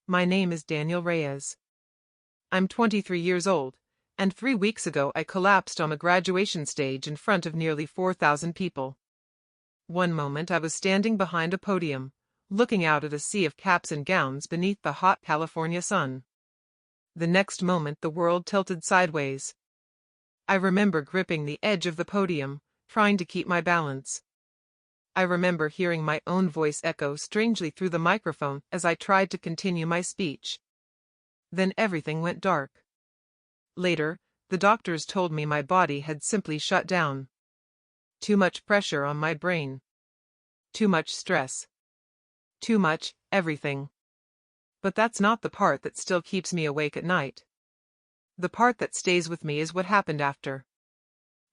My name is Daniel Reyes. I'm 23 years old, and 3 weeks ago I collapsed on a graduation stage in front of nearly 4,000 people. One moment I was standing behind a podium, looking out at a sea of caps and gowns beneath the hot California sun. The next moment the world tilted sideways. I remember gripping the edge of the podium, trying to keep my balance. I remember hearing my own voice echo strangely through the microphone as I tried to continue my speech. Then everything went dark. Later, the doctors told me my body had simply shut down. Too much pressure on my brain. Too much stress. Too much everything. But that's not the part that still keeps me awake at night. The part that stays with me is what happened after.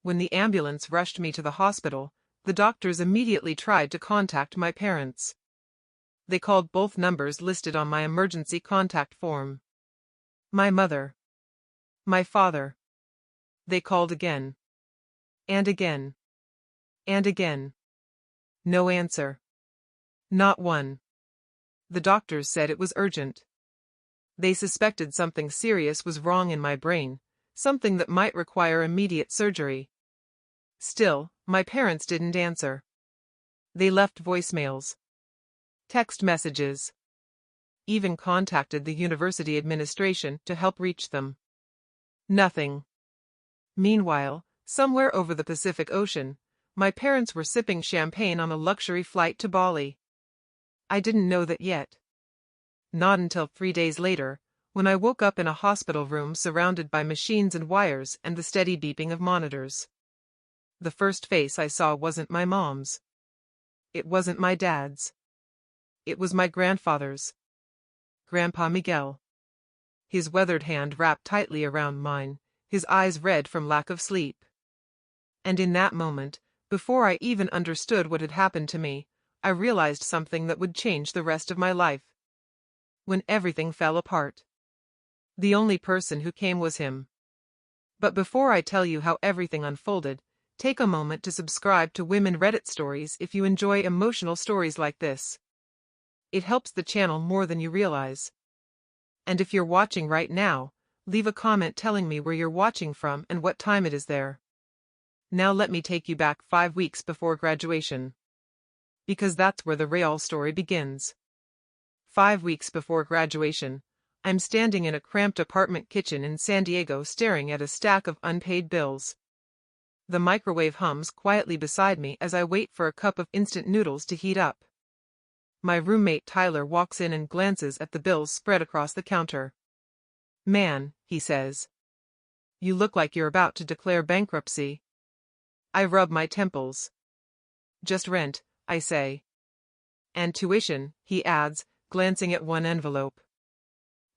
When the ambulance rushed me to the hospital, the doctors immediately tried to contact my parents. They called both numbers listed on my emergency contact form. My mother. My father. They called again. And again. And again. No answer. Not one. The doctors said it was urgent. They suspected something serious was wrong in my brain, something that might require immediate surgery. Still, my parents didn't answer. They left voicemails, text messages, even contacted the university administration to help reach them. Nothing. Meanwhile, somewhere over the Pacific Ocean, my parents were sipping champagne on a luxury flight to Bali. I didn't know that yet. Not until 3 days later, when I woke up in a hospital room surrounded by machines and wires and the steady beeping of monitors. The first face I saw wasn't my mom's. It wasn't my dad's. It was my grandfather's. Grandpa Miguel. His weathered hand wrapped tightly around mine, his eyes red from lack of sleep. And in that moment, before I even understood what had happened to me, I realized something that would change the rest of my life. When everything fell apart, the only person who came was him. But before I tell you how everything unfolded, take a moment to subscribe to Women Reddit Stories if you enjoy emotional stories like this. It helps the channel more than you realize. And if you're watching right now, leave a comment telling me where you're watching from and what time it is there. Now let me take you back 5 weeks before graduation. Because that's where the real story begins. 5 weeks before graduation, I'm standing in a cramped apartment kitchen in San Diego staring at a stack of unpaid bills. The microwave hums quietly beside me as I wait for a cup of instant noodles to heat up. My roommate Tyler walks in and glances at the bills spread across the counter. "Man," he says. "You look like you're about to declare bankruptcy." I rub my temples. "Just rent," I say. "And tuition," he adds, glancing at one envelope.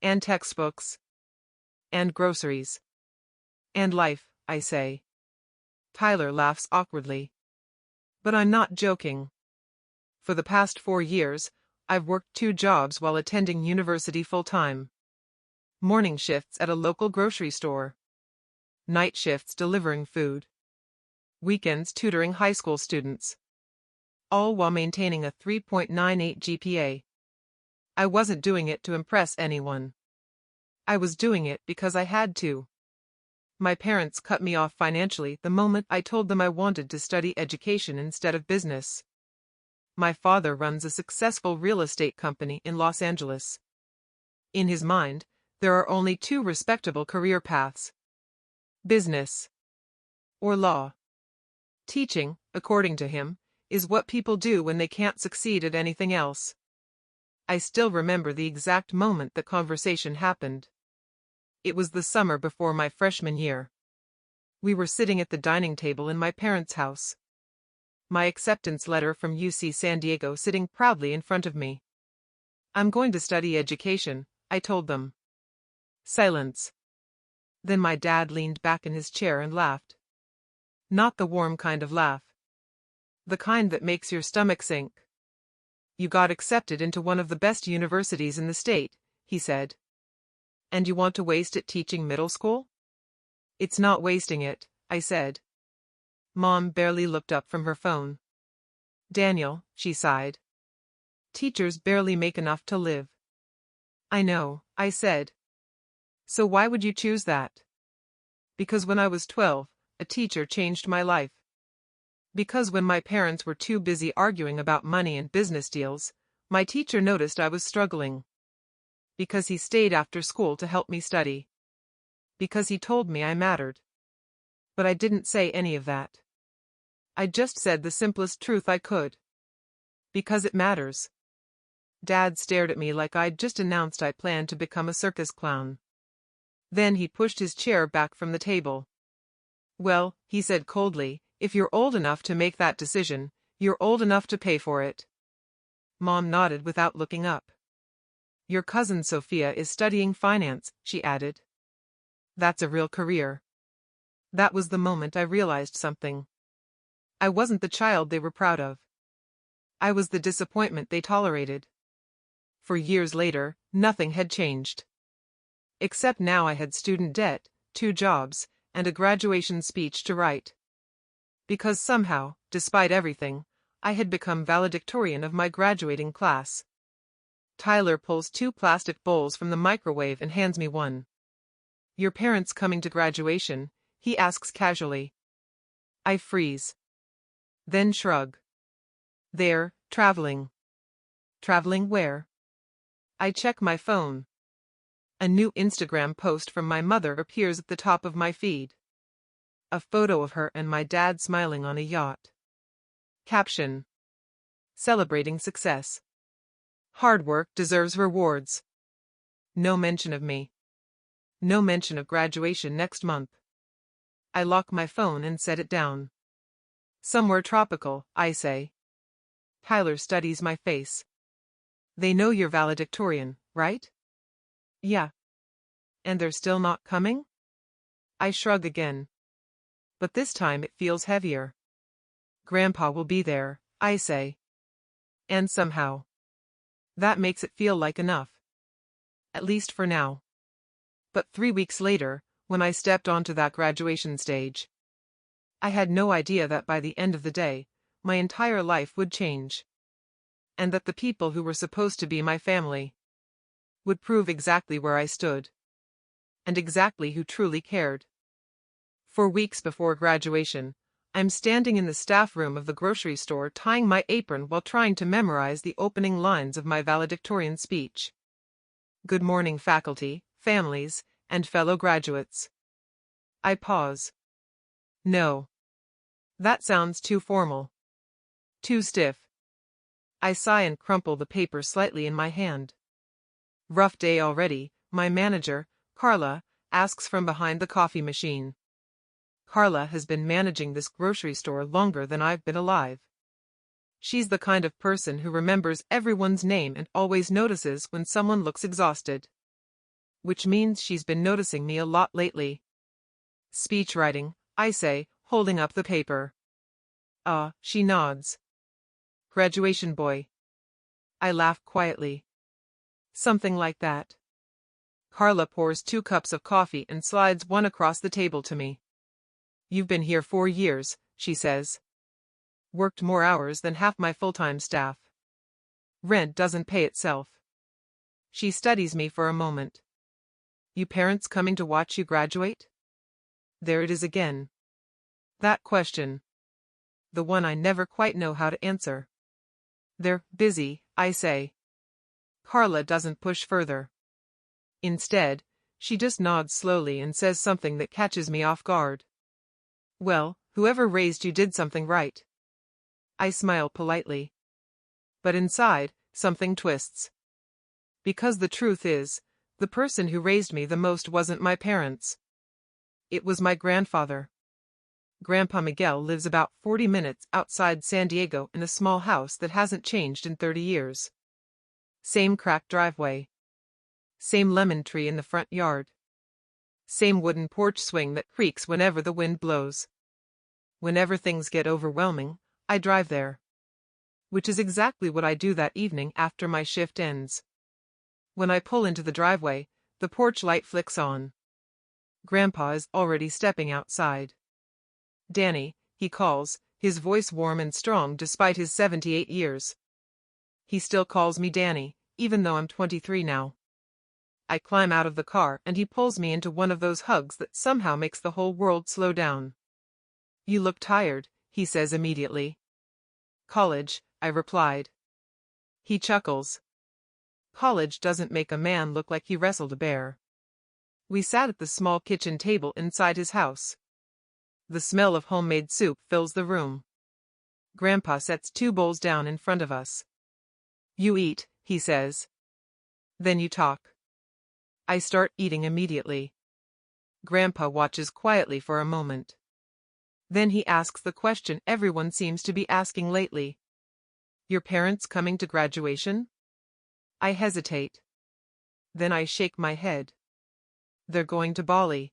"And textbooks. And groceries. And life," I say. Tyler laughs awkwardly. But I'm not joking. For the past 4 years, I've worked 2 jobs while attending university full-time. Morning shifts at a local grocery store. Night shifts delivering food. Weekends tutoring high school students. All while maintaining a 3.98 GPA. I wasn't doing it to impress anyone. I was doing it because I had to. My parents cut me off financially the moment I told them I wanted to study education instead of business. My father runs a successful real estate company in Los Angeles. In his mind, there are only 2 respectable career paths: business or law. Teaching, according to him, is what people do when they can't succeed at anything else. I still remember the exact moment the conversation happened. It was the summer before my freshman year. We were sitting at the dining table in my parents' house. My acceptance letter from UC San Diego sitting proudly in front of me. "I'm going to study education," I told them. Silence. Then my dad leaned back in his chair and laughed. Not the warm kind of laugh. The kind that makes your stomach sink. "You got accepted into one of the best universities in the state," he said. "And you want to waste it teaching middle school?" "It's not wasting it," I said. Mom barely looked up from her phone. "Daniel," she sighed. "Teachers barely make enough to live." I know, I said. So why would you choose that? Because when I was 12, a teacher changed my life. Because when my parents were too busy arguing about money and business deals, my teacher noticed I was struggling. Because he stayed after school to help me study. Because he told me I mattered. But I didn't say any of that. I just said the simplest truth I could. Because it matters. Dad stared at me like I'd just announced I planned to become a circus clown. Then he pushed his chair back from the table. Well, he said coldly, if you're old enough to make that decision, you're old enough to pay for it. Mom nodded without looking up. Your cousin Sophia is studying finance, she added. That's a real career. That was the moment I realized something. I wasn't the child they were proud of. I was the disappointment they tolerated. For years later, nothing had changed. Except now I had student debt, 2 jobs, and a graduation speech to write. Because somehow, despite everything, I had become valedictorian of my graduating class. Tyler pulls 2 plastic bowls from the microwave and hands me one. Your parents coming to graduation? He asks casually. I freeze. Then shrug. They're traveling. Traveling where? I check my phone. A new Instagram post from my mother appears at the top of my feed. A photo of her and my dad smiling on a yacht. Caption. Celebrating success. Hard work deserves rewards. No mention of me. No mention of graduation next month. I lock my phone and set it down. Somewhere tropical, I say. Tyler studies my face. They know you're valedictorian, right? Yeah. And they're still not coming? I shrug again. But this time it feels heavier. Grandpa will be there, I say. And somehow. That makes it feel like enough. At least for now. But 3 weeks later, when I stepped onto that graduation stage, I had no idea that by the end of the day, my entire life would change. And that the people who were supposed to be my family would prove exactly where I stood. And exactly who truly cared. 4 weeks before graduation, I'm standing in the staff room of the grocery store tying my apron while trying to memorize the opening lines of my valedictorian speech. Good morning, faculty, families, and fellow graduates. I pause. No. That sounds too formal. Too stiff. I sigh and crumple the paper slightly in my hand. Rough day already, my manager, Carla, asks from behind the coffee machine. Carla has been managing this grocery store longer than I've been alive. She's the kind of person who remembers everyone's name and always notices when someone looks exhausted. Which means she's been noticing me a lot lately. Speech writing, I say, holding up the paper. She nods. Graduation boy. I laugh quietly. Something like that. Carla pours 2 cups of coffee and slides one across the table to me. You've been here 4 years, she says. Worked more hours than half my full-time staff. Rent doesn't pay itself. She studies me for a moment. You parents coming to watch you graduate? There it is again. That question. The one I never quite know how to answer. They're busy, I say. Carla doesn't push further. Instead, she just nods slowly and says something that catches me off guard. Well, whoever raised you did something right. I smile politely. But inside, something twists. Because the truth is, the person who raised me the most wasn't my parents. It was my grandfather. Grandpa Miguel lives about 40 minutes outside San Diego in a small house that hasn't changed in 30 years. Same cracked driveway. Same lemon tree in the front yard. Same wooden porch swing that creaks whenever the wind blows. Whenever things get overwhelming, I drive there. Which is exactly what I do that evening after my shift ends. When I pull into the driveway, the porch light flicks on. Grandpa is already stepping outside. Danny, he calls, his voice warm and strong despite his 78 years. He still calls me Danny, even though I'm 23 now. I climb out of the car and he pulls me into one of those hugs that somehow makes the whole world slow down. You look tired, he says immediately. College, I replied. He chuckles. College doesn't make a man look like he wrestled a bear. We sat at the small kitchen table inside his house. The smell of homemade soup fills the room. Grandpa sets 2 bowls down in front of us. You eat, he says. Then you talk. I start eating immediately. Grandpa watches quietly for a moment. Then he asks the question everyone seems to be asking lately. Your parents coming to graduation? I hesitate. Then I shake my head. They're going to Bali.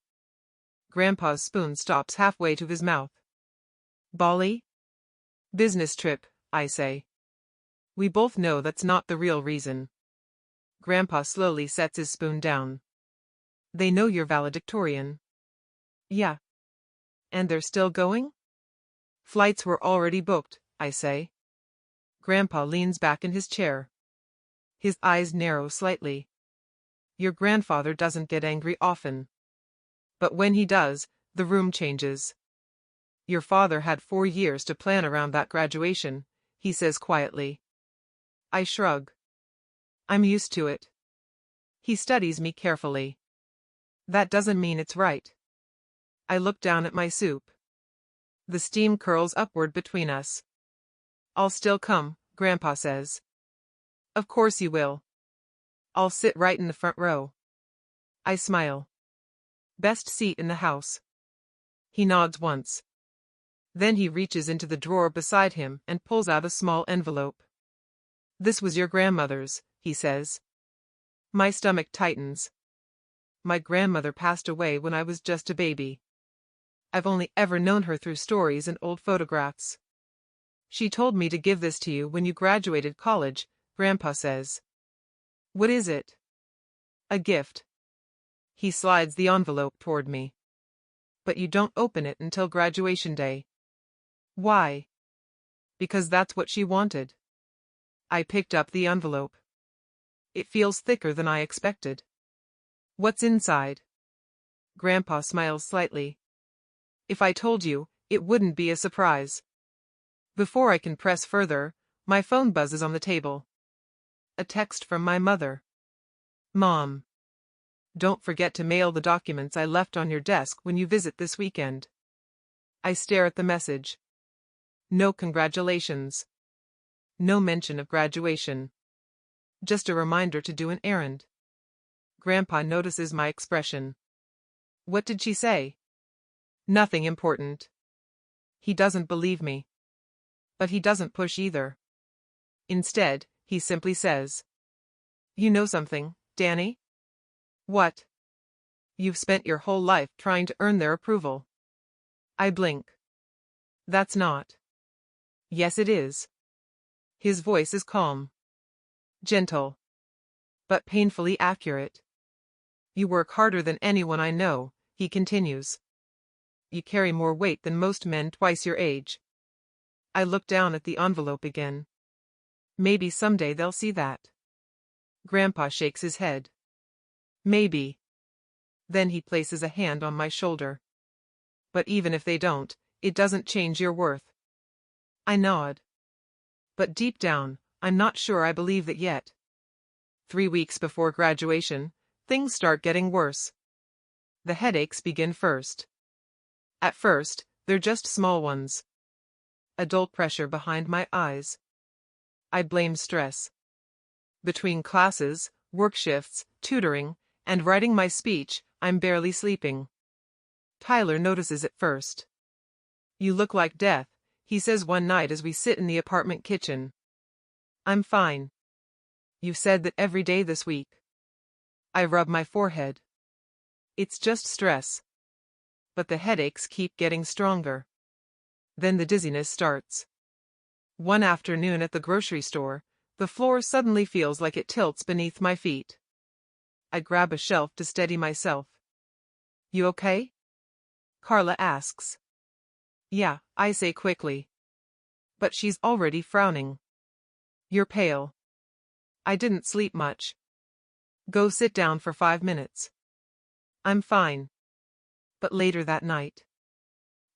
Grandpa's spoon stops halfway to his mouth. Bali? Business trip, I say. We both know that's not the real reason. Grandpa slowly sets his spoon down. They know you're valedictorian. Yeah. And they're still going? Flights were already booked, I say. Grandpa leans back in his chair. His eyes narrow slightly. Your grandfather doesn't get angry often. But when he does, the room changes. Your father had 4 years to plan around that graduation, he says quietly. I shrug. I'm used to it. He studies me carefully. That doesn't mean it's right. I look down at my soup. The steam curls upward between us. I'll still come, Grandpa says. Of course you will. I'll sit right in the front row. I smile. Best seat in the house. He nods once. Then he reaches into the drawer beside him and pulls out a small envelope. This was your grandmother's, he says. My stomach tightens. My grandmother passed away when I was just a baby. I've only ever known her through stories and old photographs. She told me to give this to you when you graduated college, Grandpa says. What is it? A gift. He slides the envelope toward me. But you don't open it until graduation day. Why? Because that's what she wanted. I picked up the envelope. It feels thicker than I expected. What's inside? Grandpa smiles slightly. If I told you, it wouldn't be a surprise. Before I can press further, my phone buzzes on the table. A text from my mother. Mom. Don't forget to mail the documents I left on your desk when you visit this weekend. I stare at the message. No congratulations. No mention of graduation. Just a reminder to do an errand. Grandpa notices my expression. What did she say? Nothing important. He doesn't believe me. But he doesn't push either. Instead, he simply says, You know something, Danny? What? You've spent your whole life trying to earn their approval. I blink. That's not. Yes, it is. His voice is calm. Gentle. But painfully accurate. You work harder than anyone I know, he continues. You carry more weight than most men twice your age. I look down at the envelope again. Maybe someday they'll see that. Grandpa shakes his head. Maybe. Then he places a hand on my shoulder. But even if they don't, it doesn't change your worth. I nod. But deep down, I'm not sure I believe that yet. 3 weeks before graduation, things start getting worse. The headaches begin first. At first, they're just small ones. A dull pressure behind my eyes. I blame stress. Between classes, work shifts, tutoring, and writing my speech, I'm barely sleeping. Tyler notices it first. You look like death, he says one night as we sit in the apartment kitchen. I'm fine. You've said that every day this week. I rub my forehead. It's just stress. But the headaches keep getting stronger. Then the dizziness starts. One afternoon at the grocery store, the floor suddenly feels like it tilts beneath my feet. I grab a shelf to steady myself. You okay? Carla asks. Yeah, I say quickly. But she's already frowning. You're pale. I didn't sleep much. Go sit down for 5 minutes. I'm fine. But later that night,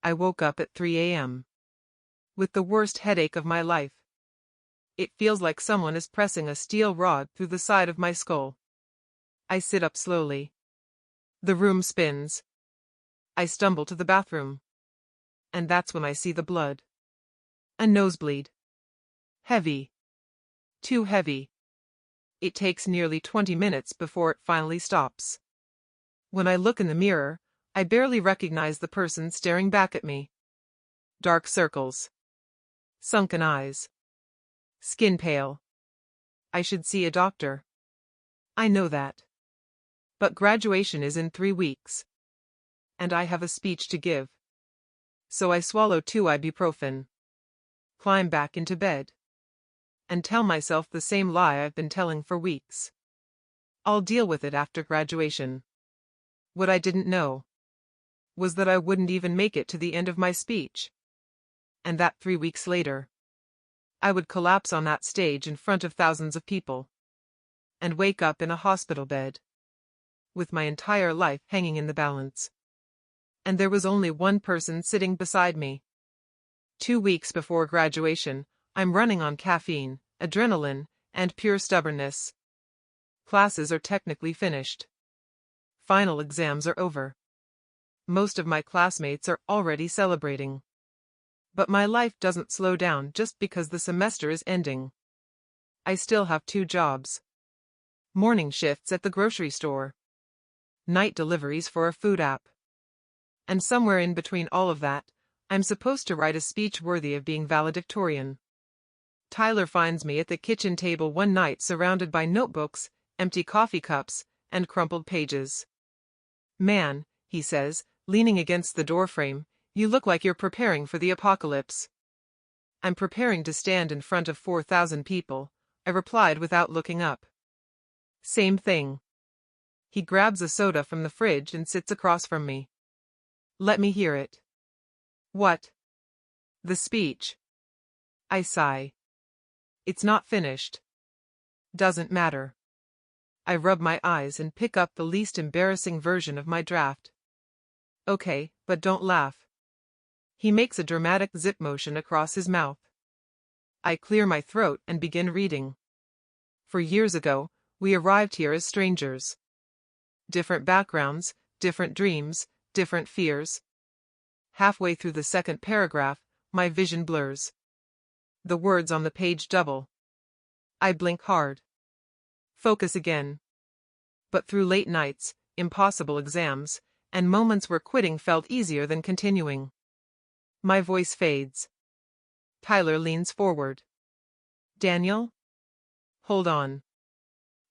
I woke up at 3 a.m. with the worst headache of my life. It feels like someone is pressing a steel rod through the side of my skull. I sit up slowly. The room spins. I stumble to the bathroom. And that's when I see the blood. A nosebleed. Heavy. Too heavy. It takes nearly 20 minutes before it finally stops. When I look in the mirror, I barely recognize the person staring back at me. Dark circles. Sunken eyes. Skin pale. I should see a doctor. I know that. But graduation is in 3 weeks. And I have a speech to give. So I swallow 2 ibuprofen. Climb back into bed. And tell myself the same lie I've been telling for weeks. I'll deal with it after graduation. What I didn't know was that I wouldn't even make it to the end of my speech. And that 3 weeks later, I would collapse on that stage in front of thousands of people. And wake up in a hospital bed. With my entire life hanging in the balance. And there was only one person sitting beside me. 2 weeks before graduation, I'm running on caffeine, adrenaline, and pure stubbornness. Classes are technically finished. Final exams are over. Most of my classmates are already celebrating. But my life doesn't slow down just because the semester is ending. I still have 2 jobs. Morning shifts at the grocery store. Night deliveries for a food app. And somewhere in between all of that, I'm supposed to write a speech worthy of being valedictorian. Tyler finds me at the kitchen table one night surrounded by notebooks, empty coffee cups, and crumpled pages. "Man," he says, leaning against the doorframe, "you look like you're preparing for the apocalypse." "I'm preparing to stand in front of 4,000 people," I replied without looking up. "Same thing." He grabs a soda from the fridge and sits across from me. "Let me hear it." "What?" "The speech." I sigh. "It's not finished." "Doesn't matter." I rub my eyes and pick up the least embarrassing version of my draft. "Okay, but don't laugh." He makes a dramatic zip motion across his mouth. I clear my throat and begin reading. "For years ago, we arrived here as strangers. Different backgrounds, different dreams, different fears." Halfway through the second paragraph, my vision blurs. The words on the page double. I blink hard. Focus again. But through late nights, impossible exams, and moments where quitting felt easier than continuing, my voice fades. Tyler leans forward. "Daniel?" "Hold on."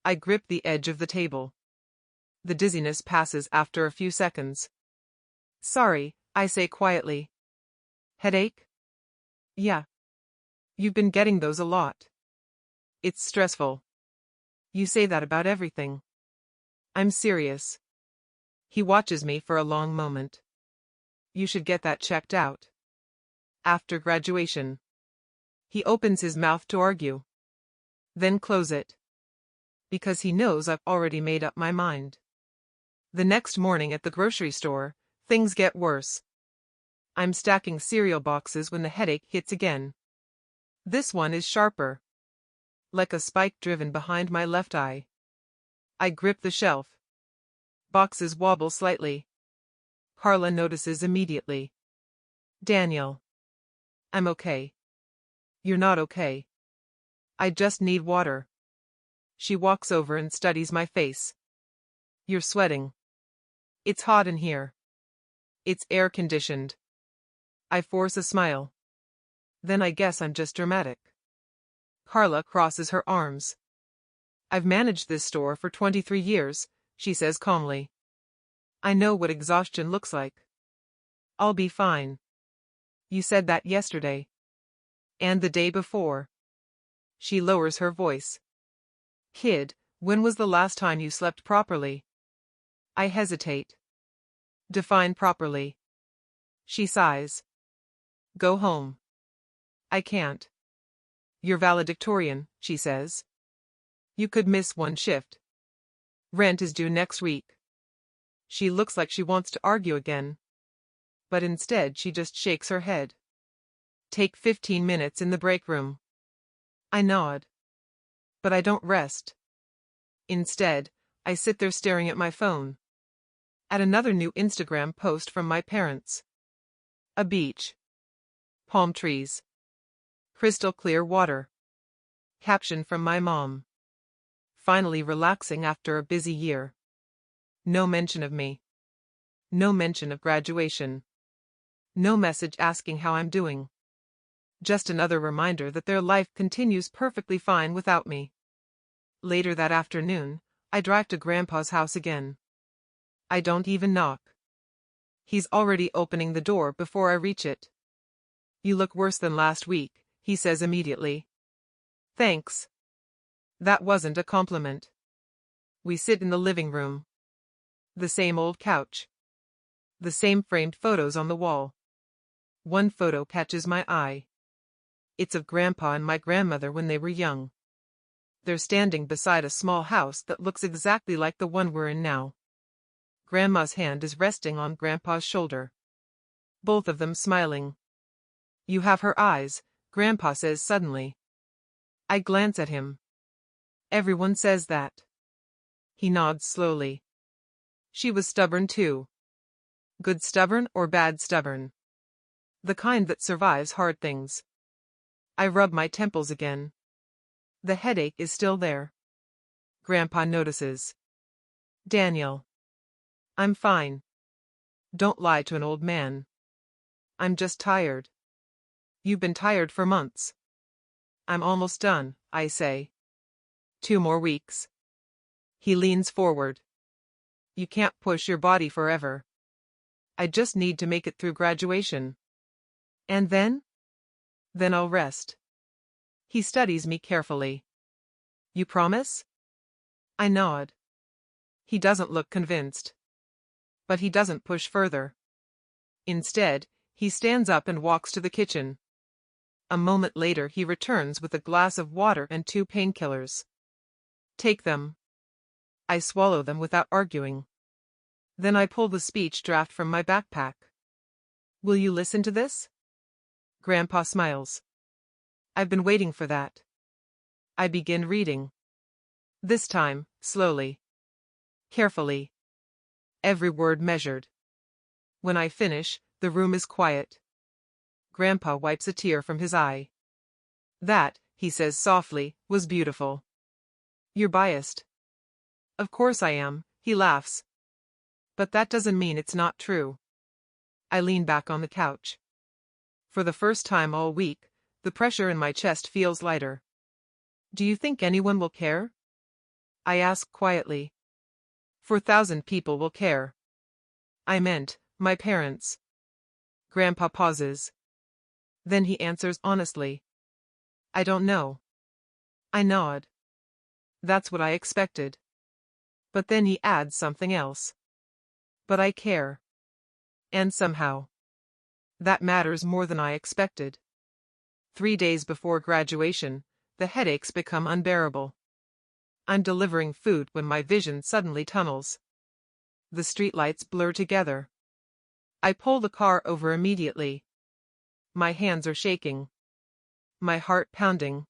I grip the edge of the table. The dizziness passes after a few seconds. "Sorry," I say quietly. "Headache?" "Yeah." "You've been getting those a lot." "It's stressful." "You say that about everything." "I'm serious." He watches me for a long moment. "You should get that checked out. After graduation." He opens his mouth to argue. Then close it. Because he knows I've already made up my mind. The next morning at the grocery store, things get worse. I'm stacking cereal boxes when the headache hits again. This one is sharper. Like a spike driven behind my left eye. I grip the shelf. Boxes wobble slightly. Carla notices immediately. "Daniel." "I'm okay." "You're not okay." "I just need water." She walks over and studies my face. "You're sweating." "It's hot in here." "It's air conditioned." I force a smile. Then I guess I'm just dramatic. Carla crosses her arms. "I've managed this store for 23 years, she says calmly. "I know what exhaustion looks like. I'll be fine." "You said that yesterday." "And the day before." She lowers her voice. "Kid, when was the last time you slept properly?" I hesitate. "Define properly." She sighs. "Go home." I can't. "You're valedictorian," she says. "You could miss one shift." Rent is due next week. She looks like she wants to argue again. But instead she just shakes her head. Take 15 minutes in the break room. I nod. But I don't rest. Instead, I sit there staring at my phone. At another new Instagram post from my parents. A beach. Palm trees. Crystal clear water. Caption from my mom. Finally relaxing after a busy year. No mention of me. No mention of graduation. No message asking how I'm doing. Just another reminder that their life continues perfectly fine without me. Later that afternoon, I drive to Grandpa's house again. I don't even knock. He's already opening the door before I reach it. You look worse than last week, he says immediately. Thanks. That wasn't a compliment. We sit in the living room. The same old couch. The same framed photos on the wall. One photo catches my eye. It's of Grandpa and my grandmother when they were young. They're standing beside a small house that looks exactly like the one we're in now. Grandma's hand is resting on Grandpa's shoulder. Both of them smiling. You have her eyes, Grandpa says suddenly. I glance at him. Everyone says that. He nods slowly. She was stubborn too. Good stubborn or bad stubborn? The kind that survives hard things. I rub my temples again. The headache is still there. Grandpa notices. Daniel. I'm fine. Don't lie to an old man. I'm just tired. You've been tired for months. I'm almost done, I say. 2 more weeks. He leans forward. You can't push your body forever. I just need to make it through graduation. And then? Then I'll rest. He studies me carefully. You promise? I nod. He doesn't look convinced. But he doesn't push further. Instead, he stands up and walks to the kitchen. A moment later he returns with a glass of water and 2 painkillers. Take them. I swallow them without arguing. Then I pull the speech draft from my backpack. Will you listen to this? Grandpa smiles. I've been waiting for that. I begin reading. This time, slowly. Carefully. Every word measured. When I finish, the room is quiet. Grandpa wipes a tear from his eye. That, he says softly, was beautiful. You're biased. Of course I am, he laughs. But that doesn't mean it's not true. I lean back on the couch. For the first time all week, the pressure in my chest feels lighter. Do you think anyone will care? I ask quietly. 4,000 people will care. I meant, my parents. Grandpa pauses. Then he answers honestly. I don't know. I nod. That's what I expected. But then he adds something else. But I care. And somehow. That matters more than I expected. 3 days before graduation, the headaches become unbearable. I'm delivering food when my vision suddenly tunnels. The streetlights blur together. I pull the car over immediately. My hands are shaking. My heart pounding.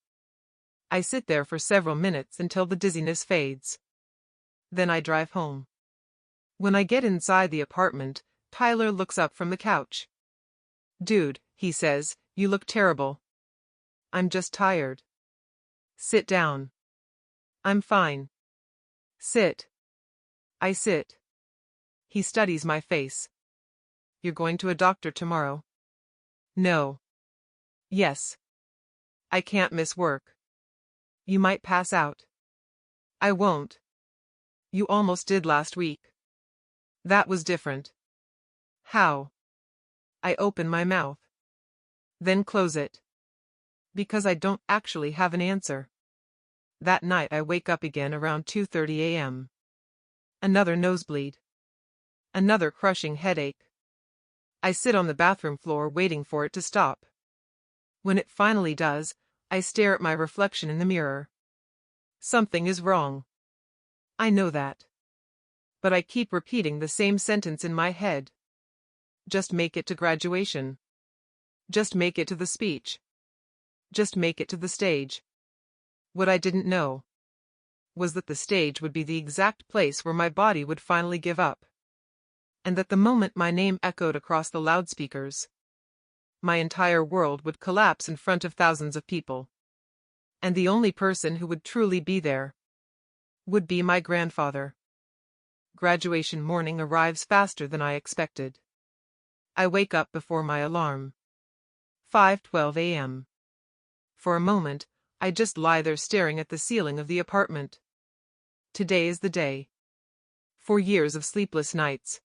I sit there for several minutes until the dizziness fades. Then I drive home. When I get inside the apartment, Tyler looks up from the couch. Dude, he says, you look terrible. I'm just tired. Sit down. I'm fine. Sit. I sit. He studies my face. You're going to a doctor tomorrow? No. Yes. I can't miss work. You might pass out. I won't. You almost did last week. That was different. How? I open my mouth. Then close it. Because I don't actually have an answer. That night I wake up again around 2:30 a.m. Another nosebleed. Another crushing headache. I sit on the bathroom floor waiting for it to stop. When it finally does, I stare at my reflection in the mirror. Something is wrong. I know that. But I keep repeating the same sentence in my head. Just make it to graduation. Just make it to the speech. Just make it to the stage. What I didn't know was that the stage would be the exact place where my body would finally give up. And that the moment my name echoed across the loudspeakers, my entire world would collapse in front of thousands of people. And the only person who would truly be there would be my grandfather. Graduation morning arrives faster than I expected. I wake up before my alarm. 5:12 a.m. For a moment, I just lie there staring at the ceiling of the apartment. Today is the day. 4 years of sleepless nights.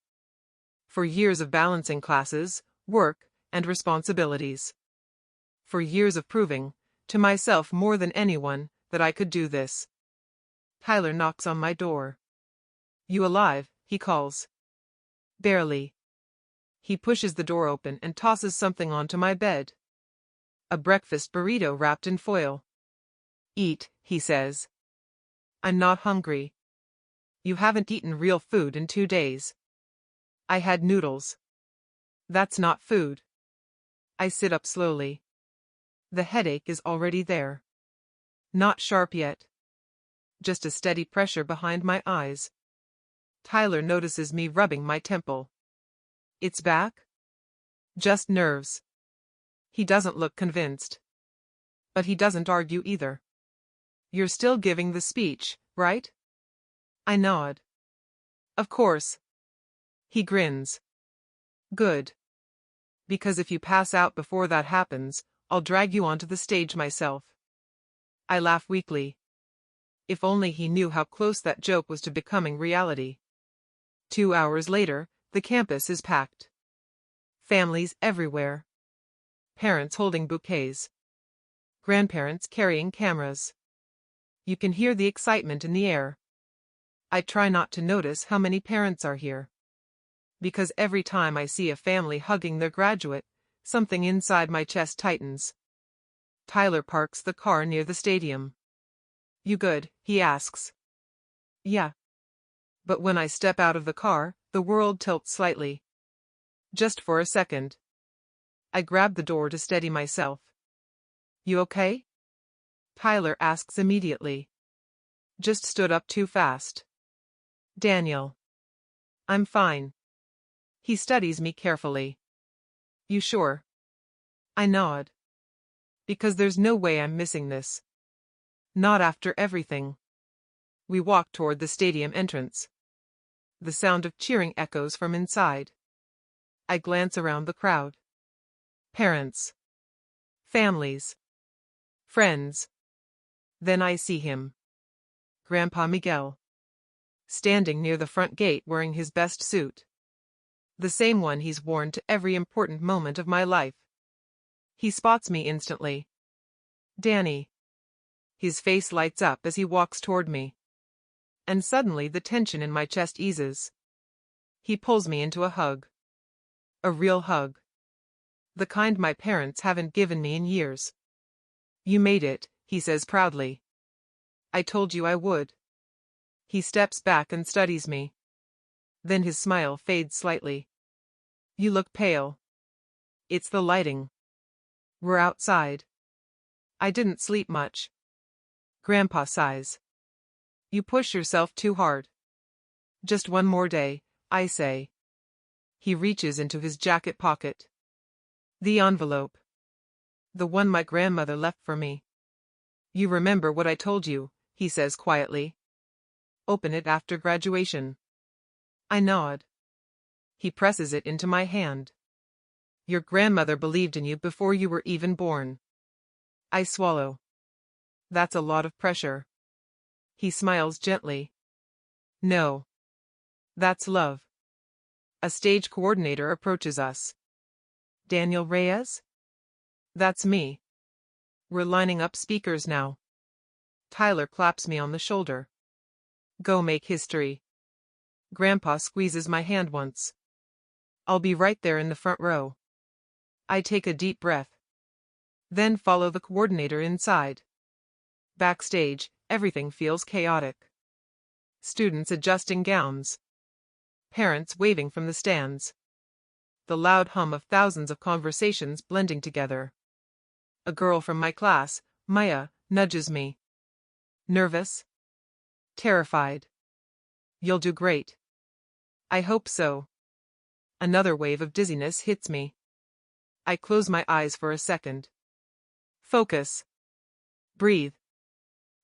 4 years of balancing classes, work, and responsibilities. 4 years of proving, to myself more than anyone, that I could do this. Tyler knocks on my door. "You alive?" he calls. "Barely." He pushes the door open and tosses something onto my bed. A breakfast burrito wrapped in foil. "Eat," he says. "I'm not hungry." "You haven't eaten real food in 2 days." "I had noodles." "That's not food." I sit up slowly. The headache is already there. Not sharp yet. Just a steady pressure behind my eyes. Tyler notices me rubbing my temple. "It's back?" "Just nerves." He doesn't look convinced. But he doesn't argue either. "You're still giving the speech, right?" I nod. "Of course." He grins. "Good. Because if you pass out before that happens, I'll drag you onto the stage myself." I laugh weakly. If only he knew how close that joke was to becoming reality. 2 hours later, the campus is packed. Families everywhere. Parents holding bouquets. Grandparents carrying cameras. You can hear the excitement in the air. I try not to notice how many parents are here. Because every time I see a family hugging their graduate, something inside my chest tightens. Tyler parks the car near the stadium. "You good?" he asks. "Yeah." But when I step out of the car, the world tilts slightly. Just for a second. I grab the door to steady myself. "You okay?" Tyler asks immediately. "Just stood up too fast." "Daniel." "I'm fine." He studies me carefully. "You sure?" I nod. Because there's no way I'm missing this. Not after everything. We walk toward the stadium entrance. The sound of cheering echoes from inside. I glance around the crowd. Parents. Families. Friends. Then I see him. Grandpa Miguel. Standing near the front gate wearing his best suit. The same one he's worn to every important moment of my life. He spots me instantly. "Danny." His face lights up as he walks toward me. And suddenly the tension in my chest eases. He pulls me into a hug. A real hug. The kind my parents haven't given me in years. "You made it," he says proudly. "I told you I would." He steps back and studies me. Then his smile fades slightly. "You look pale." "It's the lighting." "We're outside." "I didn't sleep much." Grandpa sighs. "You push yourself too hard." "Just one more day," I say. He reaches into his jacket pocket. The envelope. The one my grandmother left for me. "You remember what I told you," he says quietly. "Open it after graduation." I nod. He presses it into my hand. "Your grandmother believed in you before you were even born." I swallow. That's a lot of pressure. He smiles gently. "No. That's love." A stage coordinator approaches us. "Daniel Reyes?" "That's me." We're lining up speakers now. Tyler claps me on the shoulder. "Go make history." Grandpa squeezes my hand once. "I'll be right there in the front row." I take a deep breath. Then follow the coordinator inside. Backstage, everything feels chaotic. Students adjusting gowns. parents waving from the stands. The loud hum of thousands of conversations blending together. A girl from my class, Maya, nudges me. Nervous? Terrified? You'll do great. I hope so. Another wave of dizziness hits me. I close my eyes for a second. Focus. Breathe.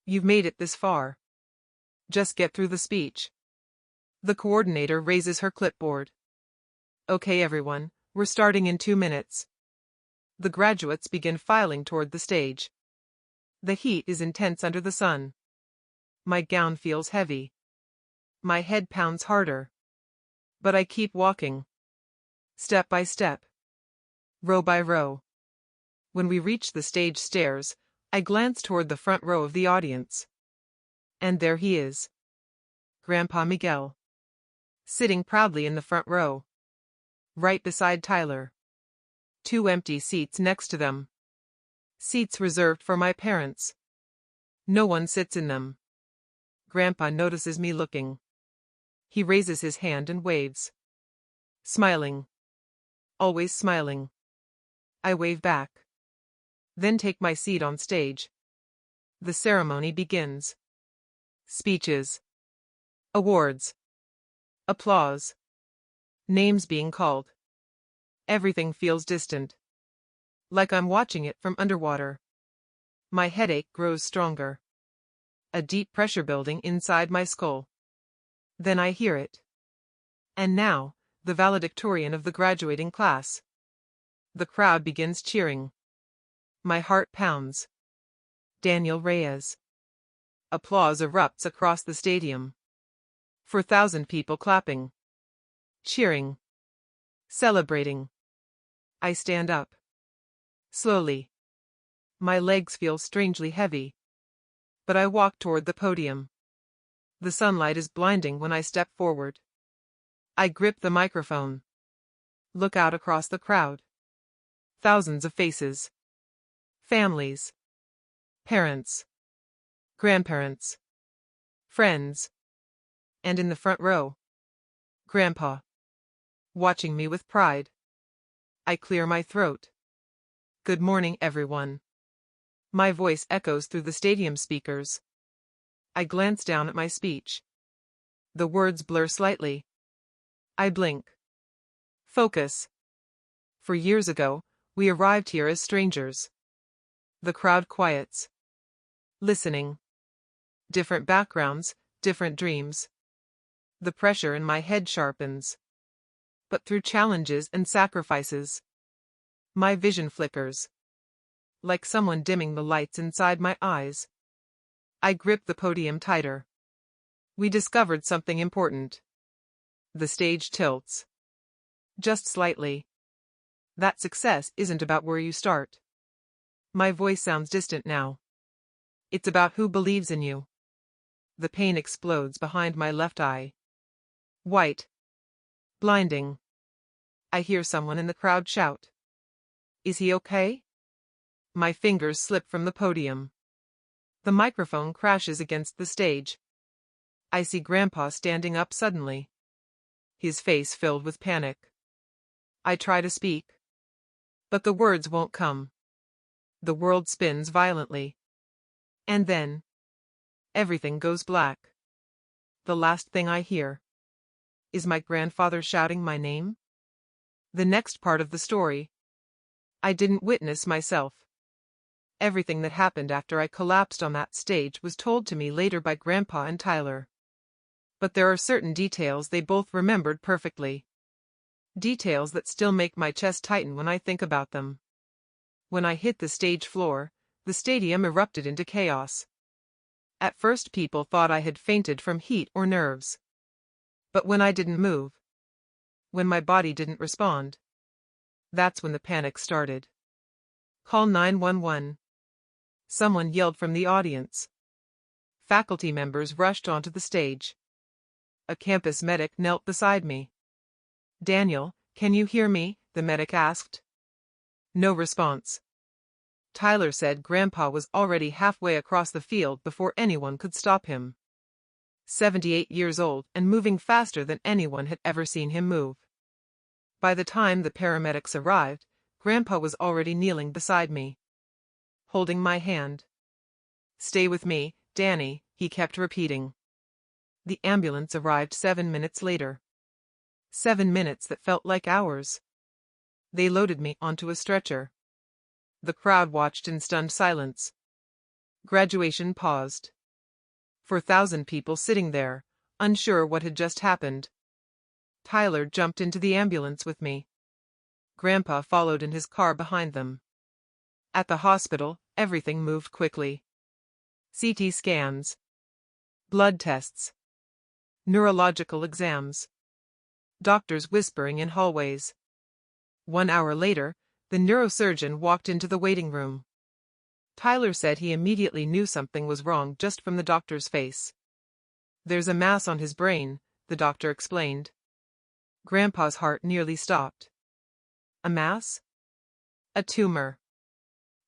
You've made it this far. Just get through the speech. The coordinator raises her clipboard. Okay everyone, we're starting in 2 minutes. The graduates begin filing toward the stage. The heat is intense under the sun. My gown feels heavy. My head pounds harder. But I keep walking. Step by step. Row by row. When we reach the stage stairs, I glance toward the front row of the audience. And there he is. Grandpa Miguel. Sitting proudly in the front row. Right beside Tyler. 2 empty seats next to them. Seats reserved for my parents. No one sits in them. Grandpa notices me looking. He raises his hand and waves. Smiling. Always smiling. I wave back. Then take my seat on stage. The ceremony begins. Speeches. Awards. Applause. Names being called. Everything feels distant. Like I'm watching it from underwater. My headache grows stronger. A deep pressure building inside my skull. Then I hear it. And now, the valedictorian of the graduating class. The crowd begins cheering. My heart pounds. Daniel Reyes. Applause erupts across the stadium. 4,000 people clapping. Cheering. Celebrating. I stand up. Slowly. My legs feel strangely heavy. But I walk toward the podium. The sunlight is blinding when I step forward. I grip the microphone. Look out across the crowd. Thousands of faces. Families. Parents. Grandparents. Friends. And in the front row, Grandpa. Watching me with pride. I clear my throat. Good morning, everyone. My voice echoes through the stadium speakers. I glance down at my speech. The words blur slightly. I blink. Focus. For years ago, we arrived here as strangers. The crowd quiets. Listening. Different backgrounds, different dreams. The pressure in my head sharpens. But through challenges and sacrifices, my vision flickers. Like someone dimming the lights inside my eyes. I grip the podium tighter. We discovered something important. The stage tilts. Just slightly. That success isn't about where you start. My voice sounds distant now. It's about who believes in you. The pain explodes behind my left eye. White. Blinding. I hear someone in the crowd shout. Is he okay? My fingers slip from the podium. The microphone crashes against the stage. I see Grandpa standing up suddenly. His face filled with panic. I try to speak. But the words won't come. The world spins violently. And then, everything goes black. The last thing I hear is my grandfather shouting my name. The next part of the story, I didn't witness myself. Everything that happened after I collapsed on that stage was told to me later by Grandpa and Tyler. But there are certain details they both remembered perfectly. Details that still make my chest tighten when I think about them. When I hit the stage floor, the stadium erupted into chaos. At first people thought I had fainted from heat or nerves. But when I didn't move, when my body didn't respond, that's when the panic started. Call 911. Someone yelled from the audience. Faculty members rushed onto the stage. A campus medic knelt beside me. Daniel, can you hear me? The medic asked. No response. Tyler said Grandpa was already halfway across the field before anyone could stop him. 78 years old and moving faster than anyone had ever seen him move. By the time the paramedics arrived, Grandpa was already kneeling beside me, holding my hand. "Stay with me, Danny," he kept repeating. The ambulance arrived 7 minutes later. 7 minutes that felt like hours. They loaded me onto a stretcher. The crowd watched in stunned silence. Graduation paused. 4,000 people sitting there, unsure what had just happened. Tyler jumped into the ambulance with me. Grandpa followed in his car behind them. At the hospital, everything moved quickly. CT scans, blood tests, neurological exams, doctors whispering in hallways. 1 hour later, the neurosurgeon walked into the waiting room. Tyler said he immediately knew something was wrong just from the doctor's face. "There's a mass on his brain," the doctor explained. Grandpa's heart nearly stopped. A mass? A tumor.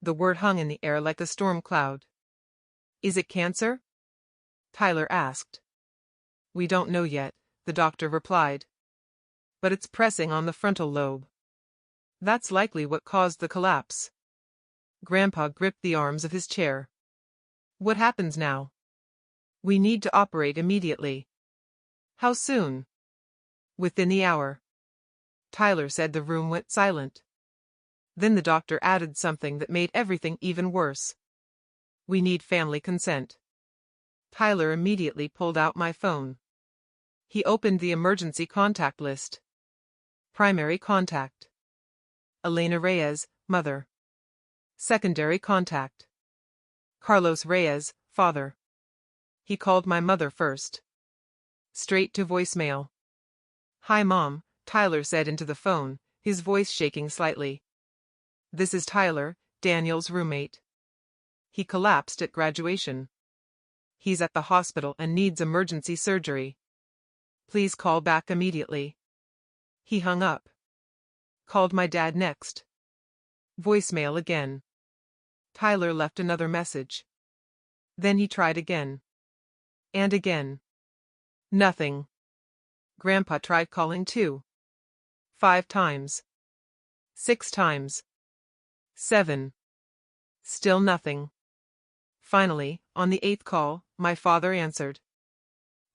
The word hung in the air like a storm cloud. "Is it cancer?" Tyler asked. "We don't know yet," the doctor replied. "But it's pressing on the frontal lobe. That's likely what caused the collapse." Grandpa gripped the arms of his chair. "What happens now?" "We need to operate immediately." "How soon?" "Within the hour." Tyler said. The room went silent. Then the doctor added something that made everything even worse. "We need family consent." Tyler immediately pulled out my phone. He opened the emergency contact list. Primary contact: Elena Reyes, mother. Secondary contact: Carlos Reyes, father. He called my mother first. Straight to voicemail. "Hi, Mom," Tyler said into the phone, his voice shaking slightly. "This is Tyler, Daniel's roommate. He collapsed at graduation. He's at the hospital and needs emergency surgery. Please call back immediately." He hung up. Called my dad next. Voicemail again. Tyler left another message. Then he tried again. And again. Nothing. Grandpa tried calling too. 5 times. 6 times. 7. Still nothing. Finally, on the 8th call, my father answered.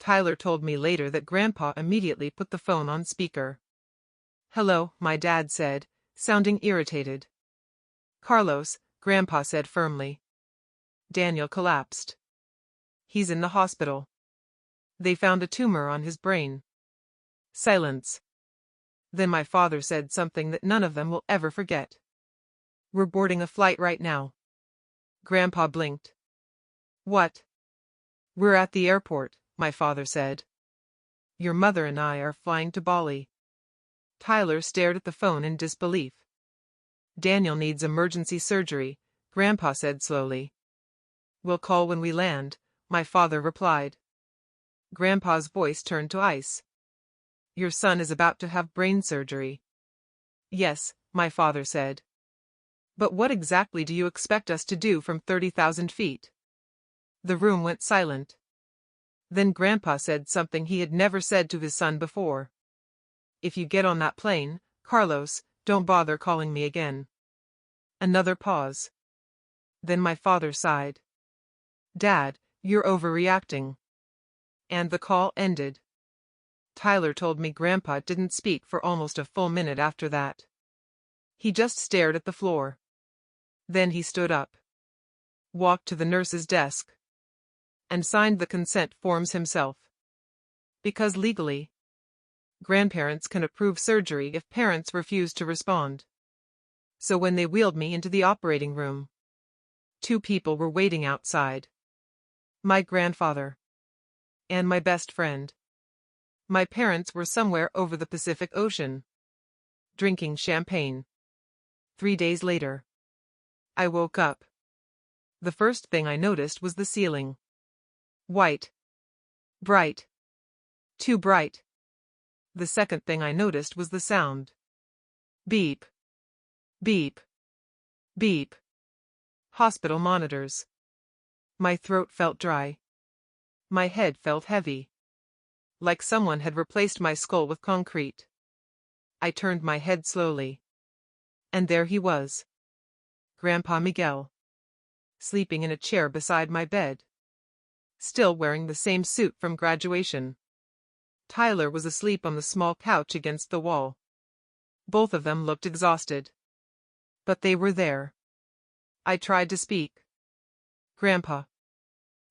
Tyler told me later that Grandpa immediately put the phone on speaker. "Hello," my dad said, sounding irritated. "Carlos," Grandpa said firmly. "Daniel collapsed. He's in the hospital. They found a tumor on his brain." Silence. Then my father said something that none of them will ever forget. "We're boarding a flight right now." Grandpa blinked. "What?" "We're at the airport," my father said. "Your mother and I are flying to Bali." Tyler stared at the phone in disbelief. "Daniel needs emergency surgery," Grandpa said slowly. "We'll call when we land," my father replied. Grandpa's voice turned to ice. "Your son is about to have brain surgery." "Yes," my father said. "But what exactly do you expect us to do from 30,000 feet?" The room went silent. Then Grandpa said something he had never said to his son before. "If you get on that plane, Carlos, don't bother calling me again." Another pause. Then my father sighed. "Dad, you're overreacting." And the call ended. Tyler told me Grandpa didn't speak for almost a full minute after that. He just stared at the floor. Then he stood up, walked to the nurse's desk, and signed the consent forms himself. Because legally, grandparents can approve surgery if parents refuse to respond. So when they wheeled me into the operating room, 2 people were waiting outside. My grandfather and my best friend. My parents were somewhere over the Pacific Ocean, drinking champagne. 3 days later, I woke up. The first thing I noticed was the ceiling. White. Bright. Too bright. The second thing I noticed was the sound. Beep. Beep. Beep. Hospital monitors. My throat felt dry. My head felt heavy, like someone had replaced my skull with concrete. I turned my head slowly. And there he was. Grandpa Miguel. Sleeping in a chair beside my bed. Still wearing the same suit from graduation. Tyler was asleep on the small couch against the wall. Both of them looked exhausted. But they were there. I tried to speak. Grandpa.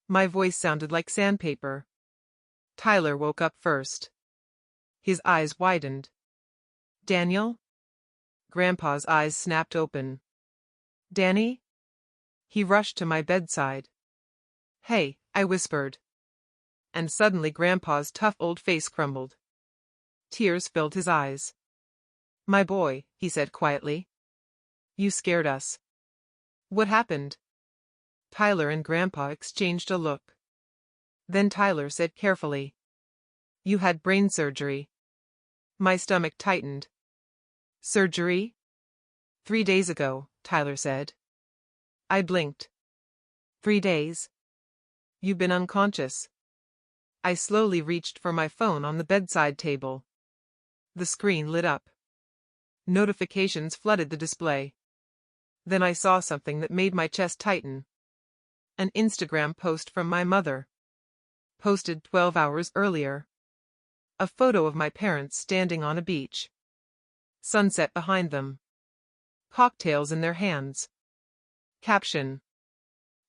My voice sounded like sandpaper. Tyler woke up first. His eyes widened. Daniel? Grandpa's eyes snapped open. Danny? He rushed to my bedside. Hey, I whispered. And suddenly Grandpa's tough old face crumbled. Tears filled his eyes. My boy, he said quietly. You scared us. What happened? Tyler and Grandpa exchanged a look. Then Tyler said carefully. You had brain surgery. My stomach tightened. Surgery? 3 days ago, Tyler said. I blinked. 3 days? You've been unconscious. I slowly reached for my phone on the bedside table. The screen lit up. Notifications flooded the display. Then I saw something that made my chest tighten. An Instagram post from my mother. Posted 12 hours earlier. A photo of my parents standing on a beach. Sunset behind them. Cocktails in their hands. Caption.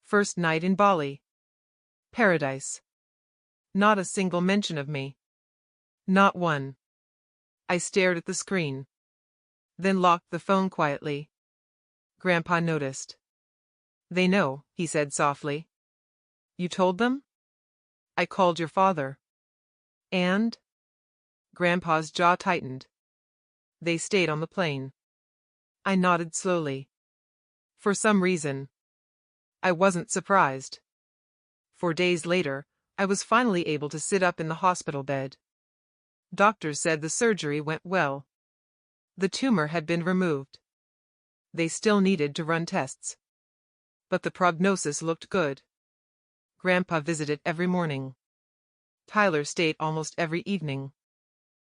First night in Bali. Paradise. Not a single mention of me. Not one. I stared at the screen. Then locked the phone quietly. Grandpa noticed. They know, he said softly. You told them? I called your father. And? Grandpa's jaw tightened. They stayed on the plane. I nodded slowly. For some reason. I wasn't surprised. 4 days later, I was finally able to sit up in the hospital bed. Doctors said the surgery went well. The tumor had been removed. They still needed to run tests. But the prognosis looked good. Grandpa visited every morning. Tyler stayed almost every evening.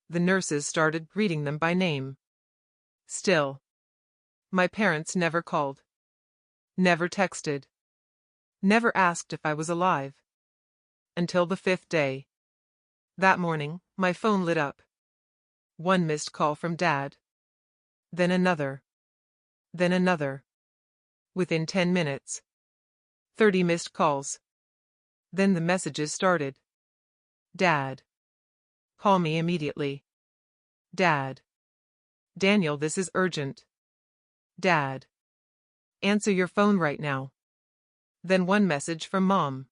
The nurses started greeting them by name. Still. My parents never called. Never texted. Never asked if I was alive. Until the 5th day. That morning, my phone lit up. One missed call from Dad. Then another. Then another. Within 10 minutes. 30 missed calls. Then the messages started. Dad. Call me immediately. Dad. Daniel, this is urgent. Dad. Answer your phone right now. Then one message from Mom.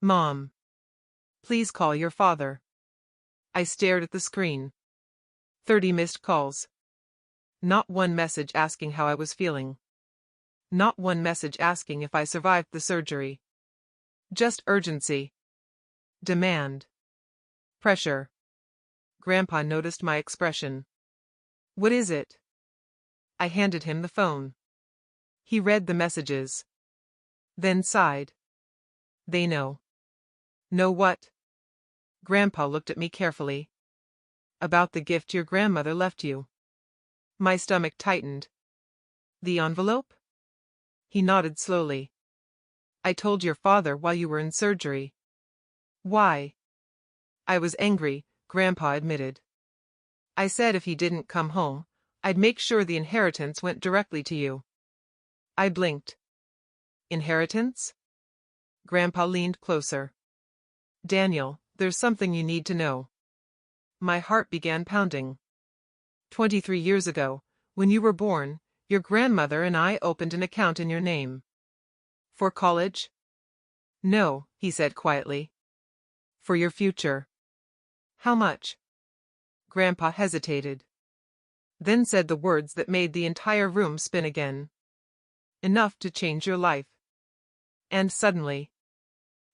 Mom. Please call your father. I stared at the screen. 30 missed calls. Not one message asking how I was feeling. Not one message asking if I survived the surgery. Just urgency. Demand. Pressure. Grandpa noticed my expression. What is it? I handed him the phone. He read the messages. Then sighed. They know. Know what? Grandpa looked at me carefully. About the gift your grandmother left you. My stomach tightened. The envelope? He nodded slowly. I told your father while you were in surgery. Why? I was angry, Grandpa admitted. I said if he didn't come home, I'd make sure the inheritance went directly to you. I blinked. Inheritance? Grandpa leaned closer. Daniel, there's something you need to know. My heart began pounding. 23 years ago, when you were born, your grandmother and I opened an account in your name. For college? No, he said quietly. For your future. How much? Grandpa hesitated. Then said the words that made the entire room spin again. Enough to change your life. And suddenly,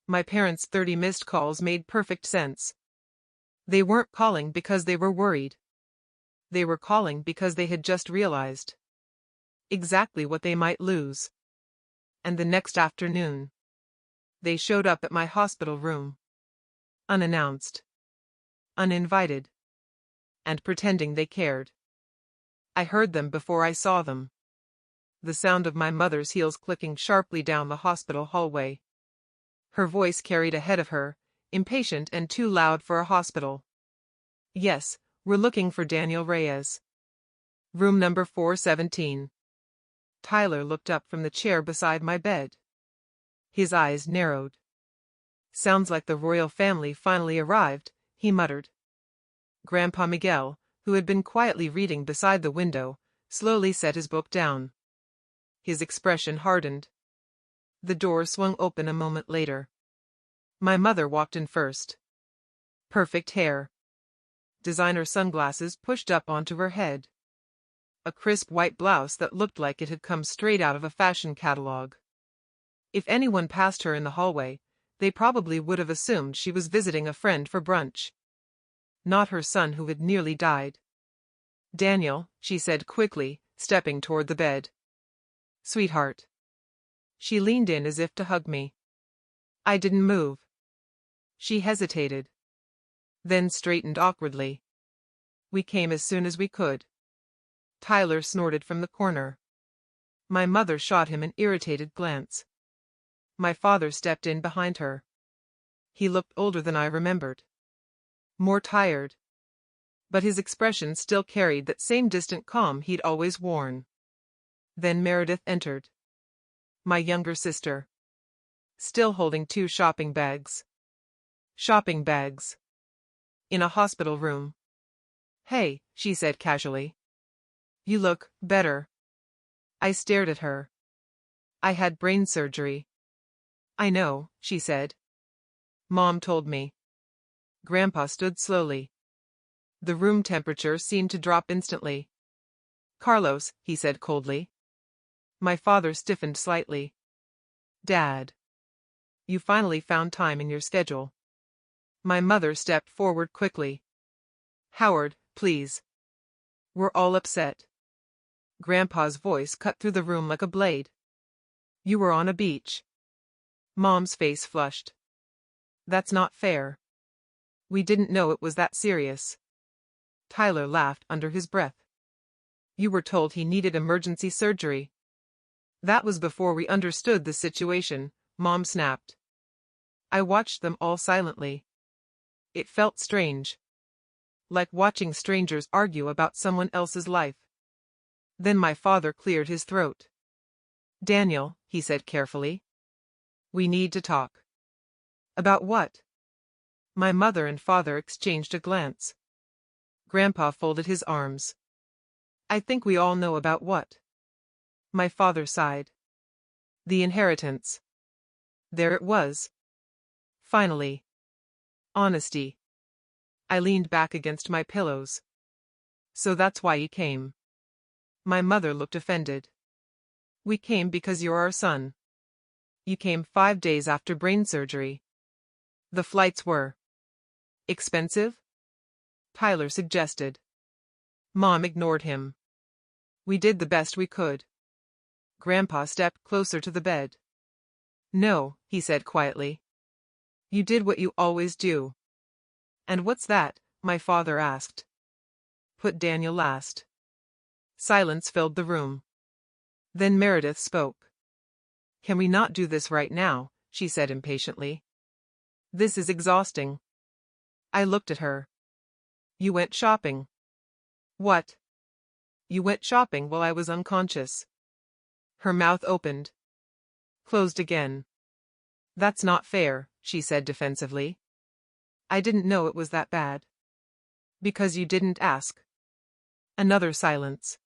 my parents' 30 missed calls made perfect sense. They weren't calling because they were worried. They were calling because they had just realized exactly what they might lose. And the next afternoon, They showed up at my hospital room. Unannounced. Uninvited. And pretending they cared. I heard them before I saw them. The sound of my mother's heels clicking sharply down the hospital hallway. Her voice carried ahead of her, impatient and too loud for a hospital. Yes, we're looking for Daniel Reyes. Room number 417. Tyler looked up from the chair beside my bed. His eyes narrowed. Sounds like the royal family finally arrived, he muttered. Grandpa Miguel, who had been quietly reading beside the window, slowly set his book down. His expression hardened. The door swung open a moment later. My mother walked in first. Perfect hair. Designer sunglasses pushed up onto her head. A crisp white blouse that looked like it had come straight out of a fashion catalog. If anyone passed her in the hallway, they probably would have assumed she was visiting a friend for brunch. Not her son who had nearly died. Daniel, she said quickly, stepping toward the bed. Sweetheart. She leaned in as if to hug me. I didn't move. She hesitated. Then straightened awkwardly. We came as soon as we could. Tyler snorted from the corner. My mother shot him an irritated glance. My father stepped in behind her. He looked older than I remembered. More tired. But his expression still carried that same distant calm he'd always worn. Then Meredith entered. My younger sister. Still holding 2 shopping bags. Shopping bags. In a hospital room. Hey, she said casually. You look better. I stared at her. I had brain surgery. I know, she said. Mom told me. Grandpa stood slowly. The room temperature seemed to drop instantly. Carlos, he said coldly. My father stiffened slightly. Dad. You finally found time in your schedule. My mother stepped forward quickly. Howard, please. We're all upset. Grandpa's voice cut through the room like a blade. You were on a beach. Mom's face flushed. That's not fair. We didn't know it was that serious. Tyler laughed under his breath. You were told he needed emergency surgery. That was before we understood the situation, Mom snapped. I watched them all silently. It felt strange. Like watching strangers argue about someone else's life. Then my father cleared his throat. Daniel, he said carefully. We need to talk. About what? My mother and father exchanged a glance. Grandpa folded his arms. I think we all know about what. My father sighed. The inheritance. There it was. Finally. Honesty. I leaned back against my pillows. So that's why you came. My mother looked offended. We came because you're our son. You came 5 days after brain surgery. The flights were expensive? Tyler suggested. Mom ignored him. We did the best we could. Grandpa stepped closer to the bed. No, he said quietly. You did what you always do. And what's that? My father asked. Put Daniel last. Silence filled the room. Then Meredith spoke. Can we not do this right now? She said impatiently. This is exhausting. I looked at her. You went shopping. What? You went shopping while I was unconscious. Her mouth opened. Closed again. That's not fair, she said defensively. I didn't know it was that bad. Because you didn't ask. Another silence.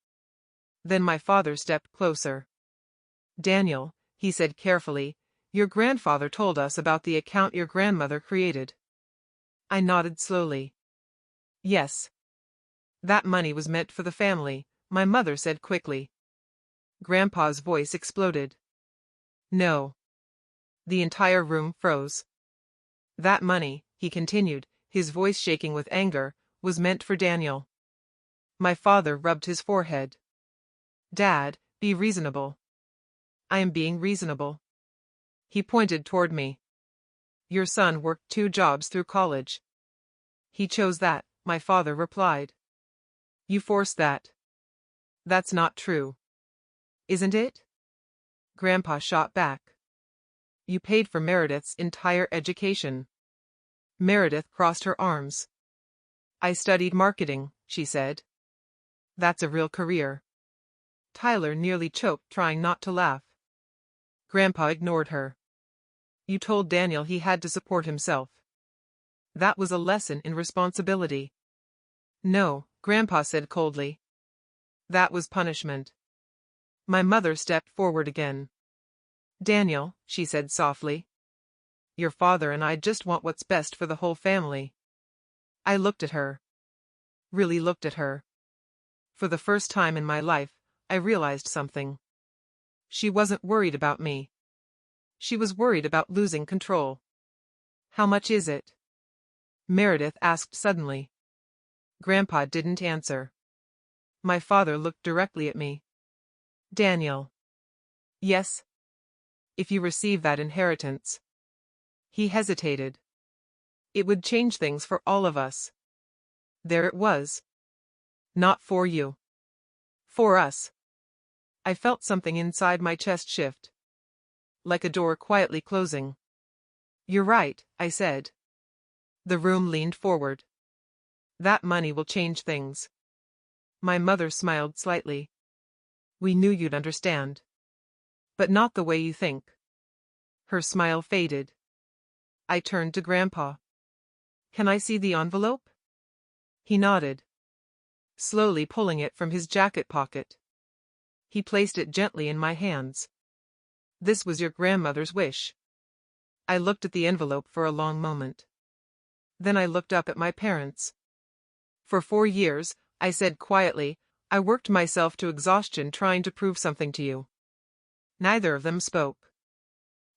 Then my father stepped closer. Daniel, he said carefully, your grandfather told us about the account your grandmother created. I nodded slowly. Yes. That money was meant for the family, my mother said quickly. Grandpa's voice exploded. No. The entire room froze. That money, he continued, his voice shaking with anger, was meant for Daniel. My father rubbed his forehead. Dad, be reasonable. I am being reasonable. He pointed toward me. Your son worked 2 jobs through college. He chose that, my father replied. You forced that. That's not true. Isn't it? Grandpa shot back. You paid for Meredith's entire education. Meredith crossed her arms. I studied marketing, she said. That's a real career. Tyler nearly choked, trying not to laugh. Grandpa ignored her. You told Daniel he had to support himself. That was a lesson in responsibility. No, Grandpa said coldly. That was punishment. My mother stepped forward again. Daniel, she said softly. Your father and I just want what's best for the whole family. I looked at her. Really looked at her. For the first time in my life, I realized something. She wasn't worried about me. She was worried about losing control. How much is it? Meredith asked suddenly. Grandpa didn't answer. My father looked directly at me. Daniel. Yes? If you receive that inheritance. He hesitated. It would change things for all of us. There it was. Not for you. For us. I felt something inside my chest shift. Like a door quietly closing. You're right, I said. The room leaned forward. That money will change things. My mother smiled slightly. We knew you'd understand. But not the way you think. Her smile faded. I turned to Grandpa. Can I see the envelope? He nodded. Slowly pulling it from his jacket pocket. He placed it gently in my hands. This was your grandmother's wish. I looked at the envelope for a long moment. Then I looked up at my parents. For 4 years, I said quietly, I worked myself to exhaustion trying to prove something to you. Neither of them spoke.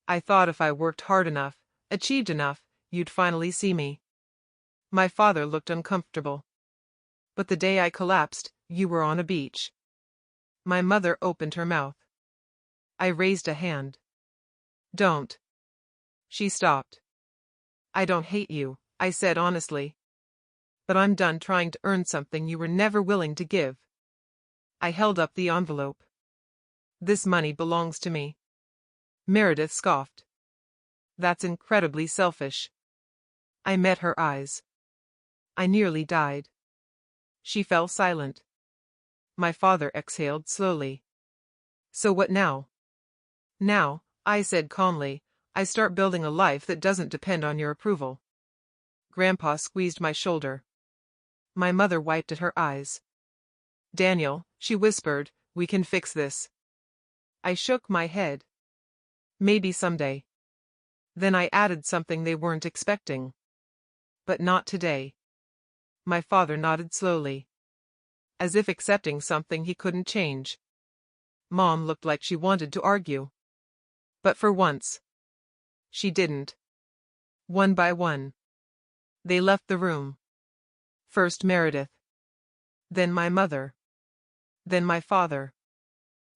I thought if I worked hard enough, achieved enough, you'd finally see me. My father looked uncomfortable. But the day I collapsed, you were on a beach. My mother opened her mouth. I raised a hand. Don't. She stopped. I don't hate you, I said honestly. But I'm done trying to earn something you were never willing to give. I held up the envelope. This money belongs to me. Meredith scoffed. That's incredibly selfish. I met her eyes. I nearly died. She fell silent. My father exhaled slowly. So what now? Now, I said calmly, I start building a life that doesn't depend on your approval. Grandpa squeezed my shoulder. My mother wiped at her eyes. Daniel, she whispered, we can fix this. I shook my head. Maybe someday. Then I added something they weren't expecting. But not today. My father nodded slowly. As if accepting something he couldn't change. Mom looked like she wanted to argue. But for once. She didn't. One by one. They left the room. First Meredith. Then my mother. Then my father.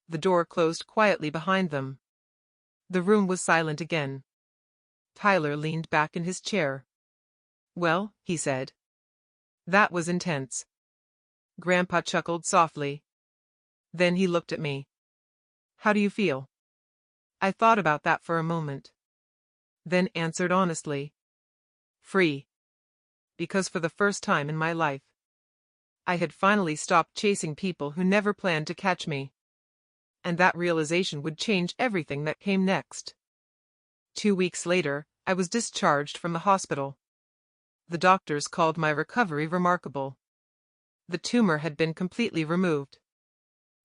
The door closed quietly behind them. The room was silent again. Tyler leaned back in his chair. Well, he said. That was intense. Grandpa chuckled softly. Then he looked at me. How do you feel? I thought about that for a moment. Then answered honestly. Free. Because for the first time in my life, I had finally stopped chasing people who never planned to catch me. And that realization would change everything that came next. 2 weeks later, I was discharged from the hospital. The doctors called my recovery remarkable. The tumor had been completely removed.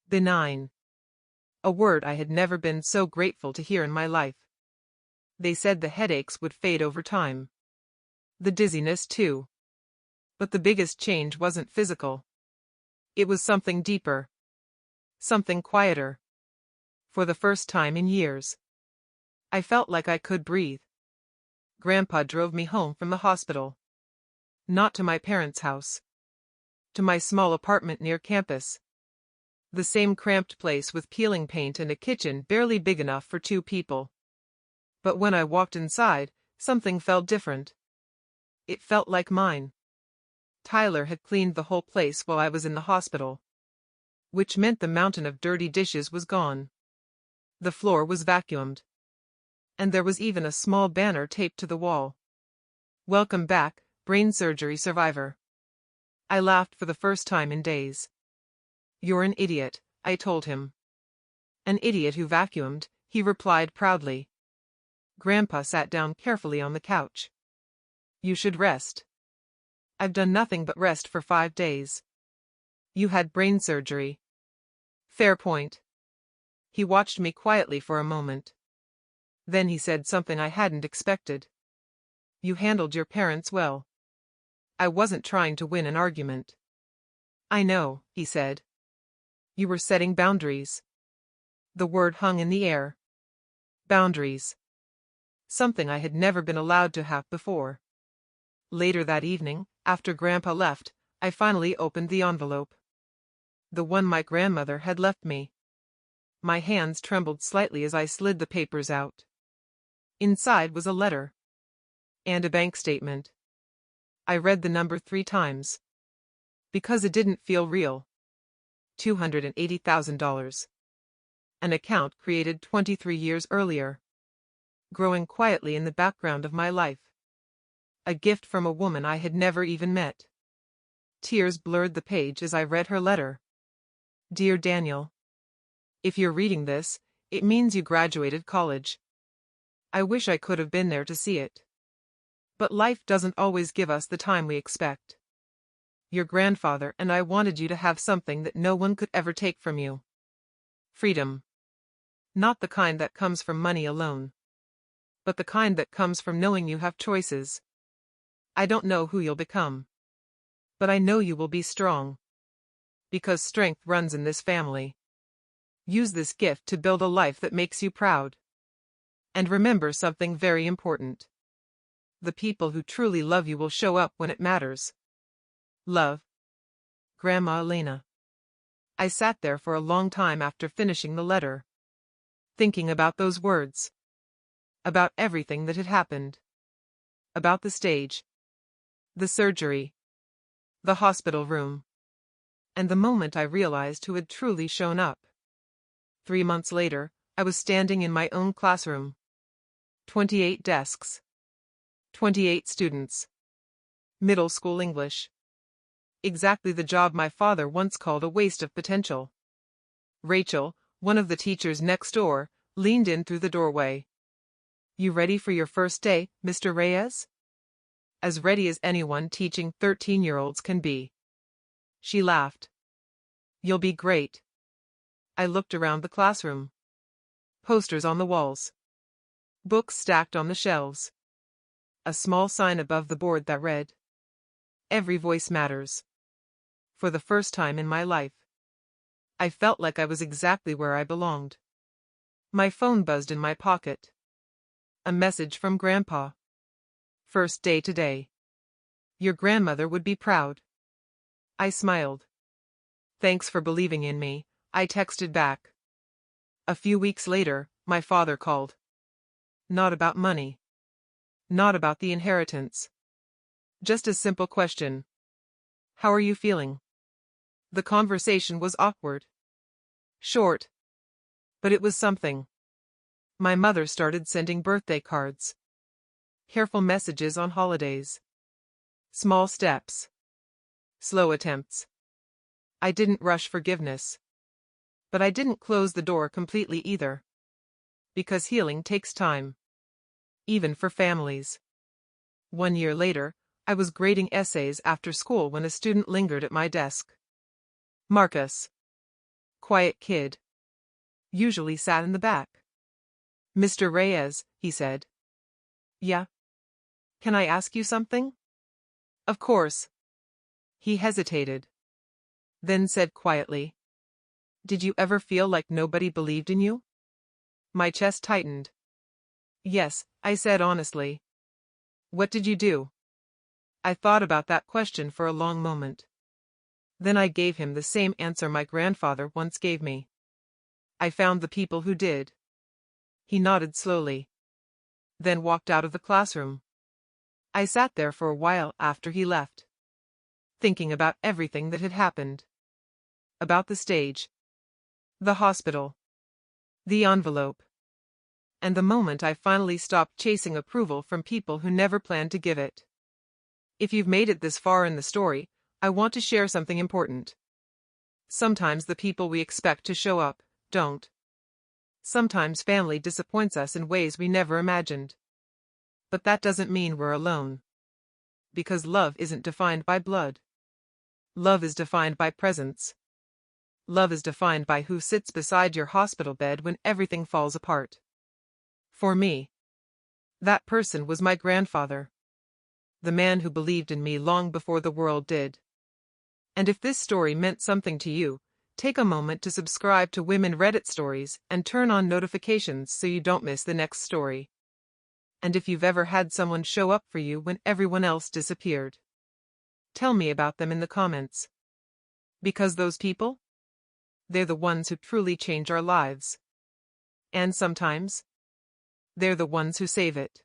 Benign. A word I had never been so grateful to hear in my life. They said the headaches would fade over time. The dizziness too. But the biggest change wasn't physical. It was something deeper. Something quieter. For the first time in years, I felt like I could breathe. Grandpa drove me home from the hospital. Not to my parents' house. To my small apartment near campus. The same cramped place with peeling paint and a kitchen barely big enough for 2 people. But when I walked inside, Something felt different. It felt like mine. Tyler had cleaned the whole place while I was in the hospital, which meant the mountain of dirty dishes was gone. The floor was vacuumed, and there was even a small banner taped to the wall. "Welcome back, brain surgery survivor." I laughed for the first time in days. "You're an idiot," I told him. "An idiot who vacuumed," he replied proudly. Grandpa sat down carefully on the couch. "You should rest." "I've done nothing but rest for 5 days." "You had brain surgery." "Fair point." He watched me quietly for a moment. Then he said something I hadn't expected. "You handled your parents well." I wasn't trying to win an argument. "I know," he said. "You were setting boundaries." The word hung in the air. Boundaries. Something I had never been allowed to have before. Later that evening, after Grandpa left, I finally opened the envelope. The one my grandmother had left me. My hands trembled slightly as I slid the papers out. Inside was a letter. And a bank statement. I read the number 3 times. Because it didn't feel real. $280,000. An account created 23 years earlier. Growing quietly in the background of my life. A gift from a woman I had never even met. Tears blurred the page as I read her letter. "Dear Daniel. If you're reading this, it means you graduated college. I wish I could have been there to see it. But life doesn't always give us the time we expect. Your grandfather and I wanted you to have something that no one could ever take from you. Freedom. Not the kind that comes from money alone, but the kind that comes from knowing you have choices. I don't know who you'll become, but I know you will be strong. Because strength runs in this family. Use this gift to build a life that makes you proud. And remember something very important. The people who truly love you will show up when it matters. Love. Grandma Elena." I sat there for a long time after finishing the letter. Thinking about those words. About everything that had happened. About the stage. The surgery. The hospital room. And the moment I realized who had truly shown up. 3 months later, I was standing in my own classroom. 28 desks. 28 students. Middle school English. Exactly the job my father once called a waste of potential. Rachel, one of the teachers next door, leaned in through the doorway. "You ready for your first day, Mr. Reyes?" "As ready as anyone teaching 13-year-olds can be." She laughed. "You'll be great." I looked around the classroom. Posters on the walls. Books stacked on the shelves. A small sign above the board that read, "Every voice matters." For the first time in my life, I felt like I was exactly where I belonged. My phone buzzed in my pocket. A message from Grandpa. "First day today. Your grandmother would be proud." I smiled. "Thanks for believing in me," I texted back. A few weeks later, my father called. Not about money. Not about the inheritance. Just a simple question. "How are you feeling?" The conversation was awkward. Short. But it was something. My mother started sending birthday cards. Careful messages on holidays. Small steps. Slow attempts. I didn't rush forgiveness. But I didn't close the door completely either. Because healing takes time. Even for families. 1 year later, I was grading essays after school when a student lingered at my desk. Marcus. Quiet kid. Usually sat in the back. "Mr. Reyes," he said. "Yeah? Can I ask you something?" "Of course." He hesitated. Then said quietly, "Did you ever feel like nobody believed in you?" My chest tightened. "Yes," I said honestly. "What did you do?" I thought about that question for a long moment. Then I gave him the same answer my grandfather once gave me. "I found the people who did." He nodded slowly. then walked out of the classroom. I sat there for a while after he left, thinking about everything that had happened. About the stage, the hospital, the envelope, and the moment I finally stopped chasing approval from people who never planned to give it. If you've made it this far in the story, I want to share something important. Sometimes the people we expect to show up don't. Sometimes family disappoints us in ways we never imagined. But that doesn't mean we're alone. Because love isn't defined by blood. Love is defined by presence. Love is defined by who sits beside your hospital bed when everything falls apart. For me, that person was my grandfather. The man who believed in me long before the world did. And if this story meant something to you, take a moment to subscribe to Women Reddit Stories and turn on notifications so you don't miss the next story. And if you've ever had someone show up for you when everyone else disappeared, tell me about them in the comments. Because those people? They're the ones who truly change our lives. And sometimes, they're the ones who save it.